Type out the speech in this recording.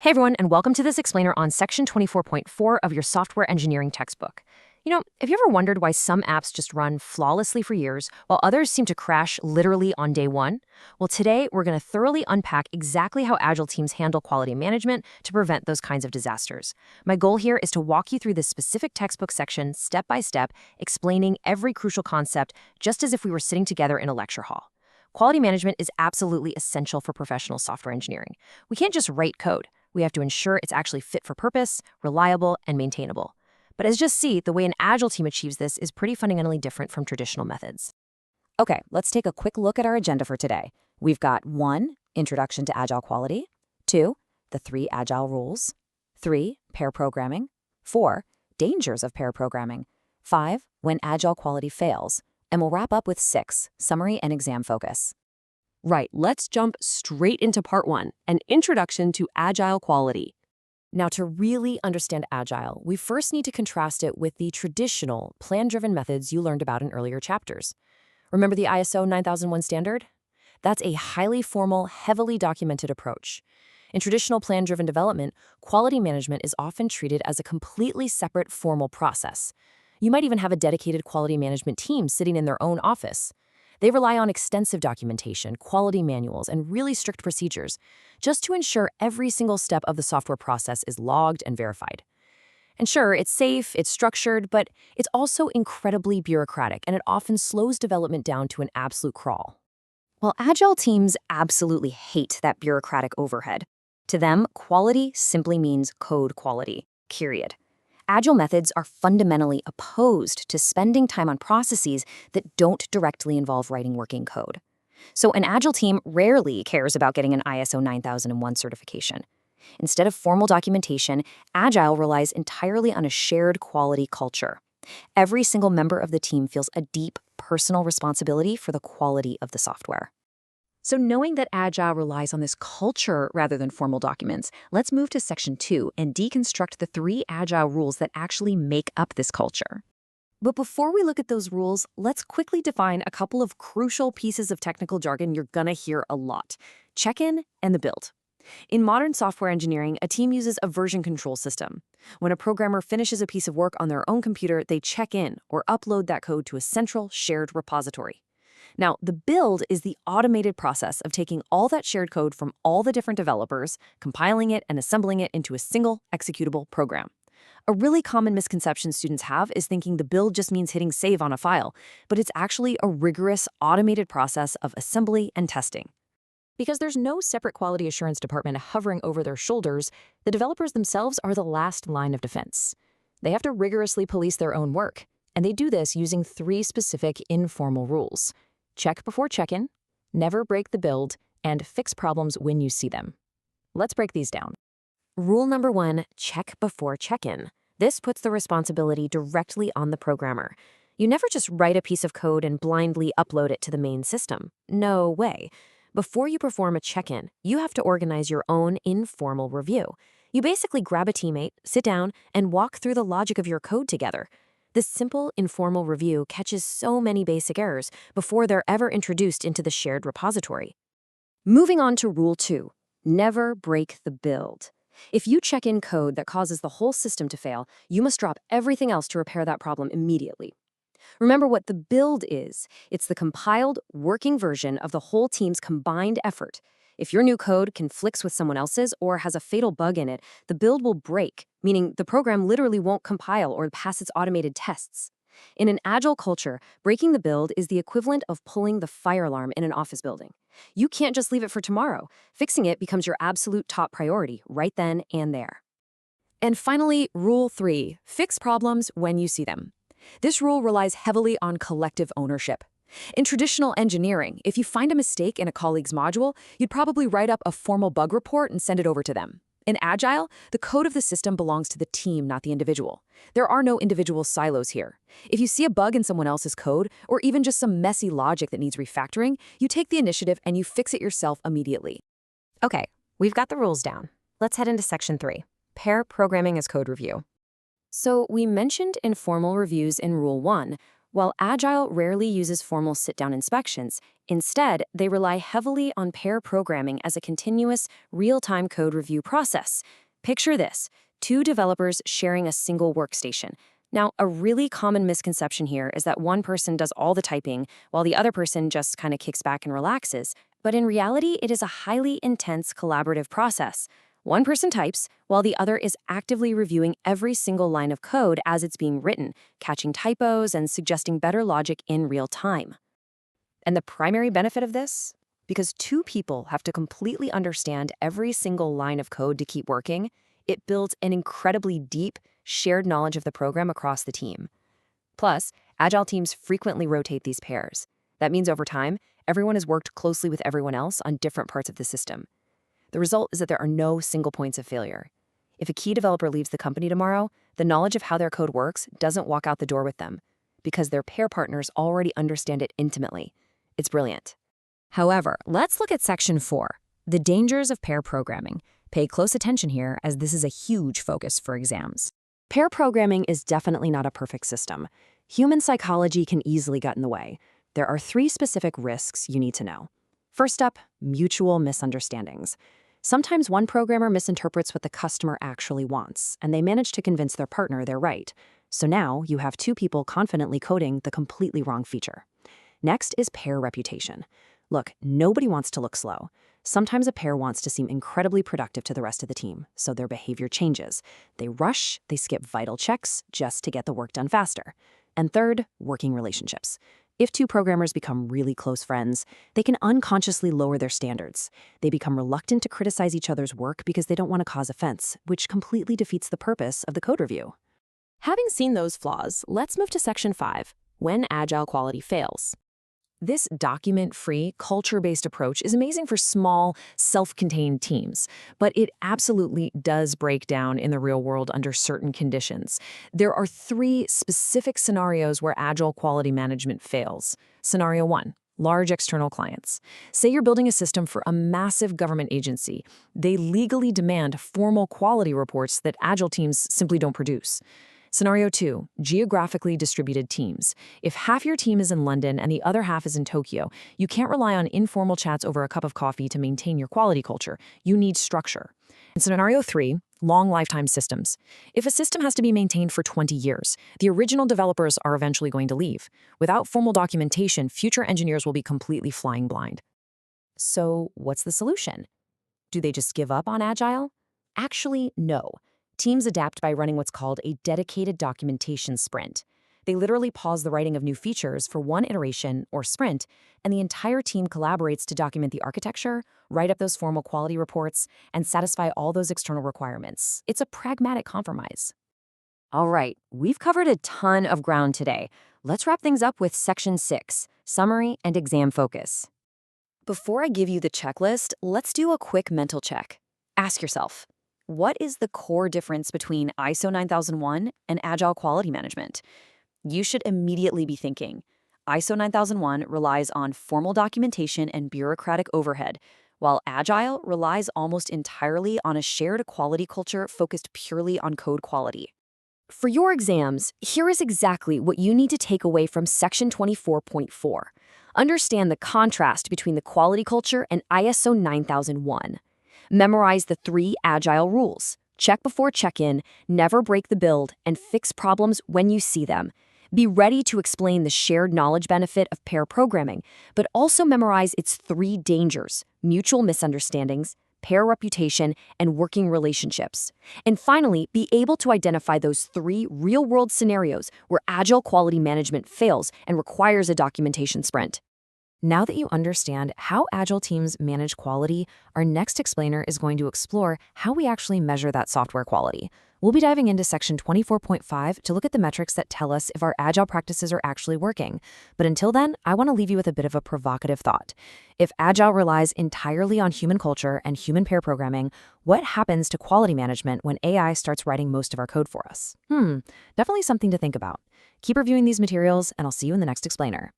Hey everyone, and welcome to this explainer on section 24.4 of your software engineering textbook. Have you ever wondered why some apps just run flawlessly for years while others seem to crash literally on day one? Well, today we're going to thoroughly unpack exactly how Agile teams handle quality management to prevent those kinds of disasters. My goal here is to walk you through this specific textbook section step by step, explaining every crucial concept just as if we were sitting together in a lecture hall. Quality management is absolutely essential for professional software engineering. We can't just write code. We have to ensure it's actually fit for purpose, reliable, and maintainable. But as just see, the way an Agile team achieves this is pretty fundamentally different from traditional methods. Okay, let's take a quick look at our agenda for today. We've got 1, Introduction to Agile Quality, 2, the 3 Agile Rules, 3, Pair Programming, 4, Dangers of Pair Programming, 5, When Agile Quality Fails, and we'll wrap up with 6, Summary and Exam Focus. Right, let's jump straight into part 1, an introduction to Agile quality. Now, to really understand Agile, we first need to contrast it with the traditional, plan-driven methods you learned about in earlier chapters. Remember the ISO 9001 standard? That's a highly formal, heavily documented approach. In traditional plan-driven development, quality management is often treated as a completely separate formal process. You might even have a dedicated quality management team sitting in their own office. They rely on extensive documentation, quality manuals, and really strict procedures, just to ensure every single step of the software process is logged and verified. And sure, it's safe, it's structured, but it's also incredibly bureaucratic, and it often slows development down to an absolute crawl. Well, Agile teams absolutely hate that bureaucratic overhead. To them, quality simply means code quality, period. Agile methods are fundamentally opposed to spending time on processes that don't directly involve writing working code. So an Agile team rarely cares about getting an ISO 9001 certification. Instead of formal documentation, Agile relies entirely on a shared quality culture. Every single member of the team feels a deep personal responsibility for the quality of the software. So knowing that Agile relies on this culture rather than formal documents, let's move to section 2 and deconstruct the 3 Agile rules that actually make up this culture. But before we look at those rules, let's quickly define a couple of crucial pieces of technical jargon you're gonna hear a lot: check-in and the build. In modern software engineering, a team uses a version control system. When a programmer finishes a piece of work on their own computer, they check in or upload that code to a central shared repository. Now, the build is the automated process of taking all that shared code from all the different developers, compiling it, and assembling it into a single executable program. A really common misconception students have is thinking the build just means hitting save on a file, but it's actually a rigorous, automated process of assembly and testing. Because there's no separate quality assurance department hovering over their shoulders, the developers themselves are the last line of defense. They have to rigorously police their own work, and they do this using 3 specific informal rules: check before check-in, never break the build, and fix problems when you see them. Let's break these down. Rule number 1, check before check-in. This puts the responsibility directly on the programmer. You never just write a piece of code and blindly upload it to the main system. No way. Before you perform a check-in, you have to organize your own informal review. You basically grab a teammate, sit down, and walk through the logic of your code together. This simple, informal review catches so many basic errors before they're ever introduced into the shared repository. Moving on to Rule 2, never break the build. If you check in code that causes the whole system to fail, you must drop everything else to repair that problem immediately. Remember what the build is. It's the compiled, working version of the whole team's combined effort. If your new code conflicts with someone else's or has a fatal bug in it, the build will break, meaning the program literally won't compile or pass its automated tests. In an Agile culture, breaking the build is the equivalent of pulling the fire alarm in an office building. You can't just leave it for tomorrow. Fixing it becomes your absolute top priority right then and there. And finally, Rule 3, fix problems when you see them. This rule relies heavily on collective ownership. In traditional engineering, if you find a mistake in a colleague's module, you'd probably write up a formal bug report and send it over to them. In Agile, the code of the system belongs to the team, not the individual. There are no individual silos here. If you see a bug in someone else's code, or even just some messy logic that needs refactoring, you take the initiative and you fix it yourself immediately. Okay, we've got the rules down. Let's head into section 3, pair programming as code review. So we mentioned informal reviews in Rule 1. While Agile rarely uses formal sit-down inspections, instead, they rely heavily on pair programming as a continuous, real-time code review process. Picture this: two developers sharing a single workstation. Now, a really common misconception here is that one person does all the typing while the other person just kind of kicks back and relaxes. But in reality, it is a highly intense collaborative process. One person types, while the other is actively reviewing every single line of code as it's being written, catching typos and suggesting better logic in real time. And the primary benefit of this? Because two people have to completely understand every single line of code to keep working, it builds an incredibly deep, shared knowledge of the program across the team. Plus, Agile teams frequently rotate these pairs. That means over time, everyone has worked closely with everyone else on different parts of the system. The result is that there are no single points of failure. If a key developer leaves the company tomorrow, the knowledge of how their code works doesn't walk out the door with them, because their pair partners already understand it intimately. It's brilliant. However, let's look at Section 4, the dangers of pair programming. Pay close attention here, as this is a huge focus for exams. Pair programming is definitely not a perfect system. Human psychology can easily get in the way. There are 3 specific risks you need to know. First up, mutual misunderstandings. Sometimes one programmer misinterprets what the customer actually wants, and they manage to convince their partner they're right. So now you have 2 people confidently coding the completely wrong feature. Next is pair reputation. Look, nobody wants to look slow. Sometimes a pair wants to seem incredibly productive to the rest of the team, so their behavior changes. They rush, they skip vital checks just to get the work done faster. And third, working relationships. If 2 programmers become really close friends, they can unconsciously lower their standards. They become reluctant to criticize each other's work because they don't want to cause offense, which completely defeats the purpose of the code review. Having seen those flaws, let's move to Section 5, when Agile quality fails. This document-free, culture-based approach is amazing for small, self-contained teams, but it absolutely does break down in the real world under certain conditions. There are 3 specific scenarios where Agile quality management fails. Scenario 1. Large external clients. Say you're building a system for a massive government agency. They legally demand formal quality reports that Agile teams simply don't produce. Scenario 2, geographically distributed teams. If half your team is in London and the other half is in Tokyo, you can't rely on informal chats over a cup of coffee to maintain your quality culture. You need structure. And Scenario 3, long lifetime systems. If a system has to be maintained for 20 years, the original developers are eventually going to leave. Without formal documentation, future engineers will be completely flying blind. So what's the solution? Do they just give up on Agile? Actually, no. Teams adapt by running what's called a dedicated documentation sprint. They literally pause the writing of new features for one iteration or sprint, and the entire team collaborates to document the architecture, write up those formal quality reports, and satisfy all those external requirements. It's a pragmatic compromise. All right, we've covered a ton of ground today. Let's wrap things up with Section 6, summary and exam focus. Before I give you the checklist, let's do a quick mental check. Ask yourself, what is the core difference between ISO 9001 and Agile quality management? You should immediately be thinking, ISO 9001 relies on formal documentation and bureaucratic overhead, while Agile relies almost entirely on a shared quality culture focused purely on code quality. For your exams, here is exactly what you need to take away from Section 24.4. Understand the contrast between the quality culture and ISO 9001. Memorize the 3 Agile rules. Check before check-in, never break the build, and fix problems when you see them. Be ready to explain the shared knowledge benefit of pair programming, but also memorize its 3 dangers: mutual misunderstandings, pair reputation, and working relationships. And finally, be able to identify those 3 real-world scenarios where Agile quality management fails and requires a documentation sprint. Now that you understand how Agile teams manage quality, our next explainer is going to explore how we actually measure that software quality. We'll be diving into Section 24.5 to look at the metrics that tell us if our Agile practices are actually working. But until then, I want to leave you with a bit of a provocative thought. If Agile relies entirely on human culture and human pair programming, what happens to quality management when AI starts writing most of our code for us? Definitely something to think about. Keep reviewing these materials, and I'll see you in the next explainer.